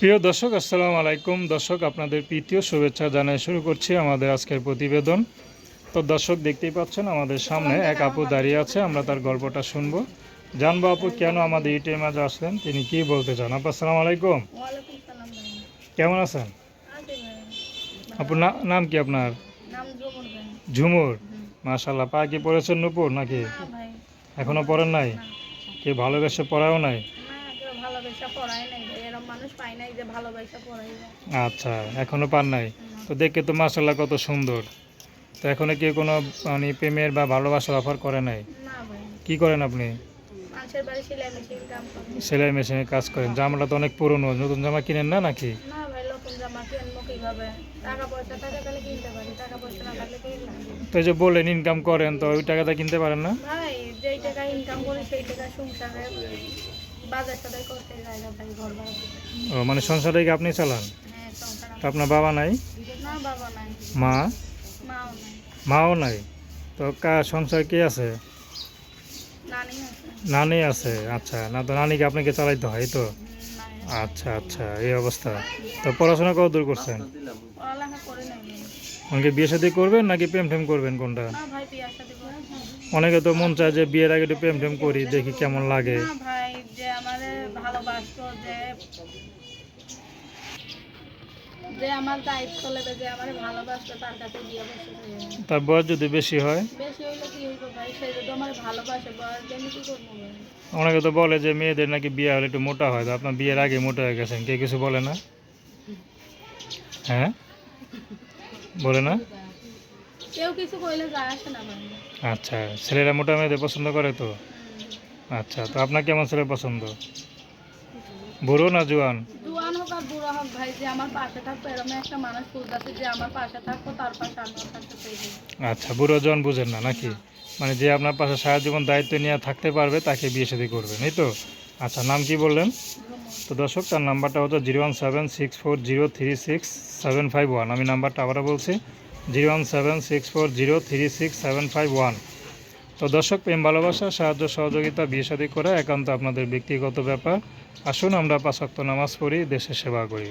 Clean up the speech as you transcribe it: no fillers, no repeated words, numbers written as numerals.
প্রিয় দর্শক, আসসালামু আলাইকুম। দর্শক, আপনাদের প্রীতীয় শুভেচ্ছা জানিয়ে শুরু করছি আমাদের আজকের প্রতিবেদন। তো দর্শক, দেখতেই পাচ্ছেন আমাদের সামনে এক আপু দাঁড়িয়ে আছে। আমরা তার গল্পটা শুনবো, জানবো আপু কেন আমাদের ইউটিউবের মাঝে আসলেন, তিনি কি বলতে চান। আপু আসসালামু আলাইকুম, ওয়ালাইকুম সালাম ভাই। কেমন আছেন? আছি ভাই, আপুর ভালো আছি। নাম কি আপনার? নাম ঝুমুর ভাই। ঝুমুর। হুম। মাশাল্লাহ, পা কি পড়েছেন নূপুর নাকি না ভাই, এখনো পড়েন নাই? না কি ভালোবেসে পড়াও নাই? না, কেউ ভালোবাসা পড়ায় নাই ভাই, এরকম মানুষ পাই নাই যে ভালোবাসা পড়াইবে। আচ্ছা, এখনো পান নাই? না তো দেখে তো মাশাল্লাহ কত সুন্দর। তো এখনো কি কোনো মানে প্রেমের বা ভালোবাসার অফার করে নাই? না ভাই, কি করেন আপনি? মানুষের বাড়ি সেলাই মেশিন কাম করি। সেলাই মেশিনে কাজ করেন। জামাটা তো অনেক পুরনো, নতুন জামা কিনেন না নাকি? না ভাই, নতুন জামা কিনবো কিভাবে? টাকা পয়সা থাকে তাহলে কিনতে পারি, টাকা পয়সা না থাকলে কিনলাম। তো এই যে বললেন ইনকাম করেন, তো ওই টাকাটা কিনতে পারেন না? ভাই, যেই টাকা ইনকাম করি সেই টাকা সংসারে বাজার সদাই করতে যায় না ভাই, ঘর ভাড়া দিতে। ও মানে সংসারটা কি আপনি চালান? হ্যাঁ, সংসার তো আপনার বাবা নাই? না, বাবা নাই, মা? মাও নাই, মাও নাই? তো সংসার কে আছে? নানি আছে। নানি আছে? আচ্ছা, না তো নানিকে আপনাকে চালাইতে হয় এই তো। নানি আচ্ছা আচ্ছা, এই অবস্থা। তো পড়াশোনা কত দূর করছেন? পড়ালেখা করে নাই ভাই। অনেকে বিয়ে শাদী করবেন নাকি প্রেম টেম করবেন, কোনটা? না ভাই, বিয়ে শাদী করে নাই। অনেকে তো মন চায় যে বিয়ের আগে একটু প্রেম টেম করি, দেখি কেমন লাগে। না ভাই, যে আমারে ভালোবাসতো, যে আমার দায়িত্ব নেবে, যে আমারে ভালোবাসতো, তার কাছে বিয়ে বসে যাবে। তার বয়স যদি বেশি হয়? বেশি হইলে কি হইব ভাই, সে যদি আমার ভালোবাসে, বয়স দিয়ে আমি কি করবো ভাই? অনেকে তো বলে যে মেয়েদের নাকি বিয়ে হলে একটু মোটা হয়, তো আপনার বিয়ের আগে মোটা হয়ে গেছেন, কে কিছু বলে না? হ্যাঁ, বলে না? কেউ কিছু কইলে যায় আসে না ভাই। আচ্ছা, ছেলেরা মোটা মেয়েদের পছন্দ করে তো। হুম। আচ্ছা, তো আপনার কেমন ছেলে পছন্দ, বুড়ো না জোয়ান? জোয়ান হোক আর বুড়া হোক ভাই, যে আমার পাশে থাকতো, এরকম একটা মানুষ খুঁজতেছে যে আমার পাশে থাকতো, তার পাশে আমিও থাকতে চাইছি। আচ্ছা, বুড়ো জোয়ান বুঝেন না নাকি? না। মানে যে আপনার পাশে সারা জীবন দায়িত্ব নিয়ে থাকতে পারবে তাকে বিয়ে শাদী করবেন, এই তো? আচ্ছা, নাম কি বললেন? তো দর্শক, তার নাম্বারটা হচ্ছে 01764036751। আমি নাম্বারটা আবারও বলছি, 01764036751। তো দর্শক, প্রেম ভালোবাসা, সাহায্য সহযোগিতা, বিয়ে শাদী করা একান্ত আপনাদের ব্যক্তিগত ব্যাপার। আসুন আমরা 5 ওয়াক্ত নামাজ পড়ি, দেশের সেবা করি।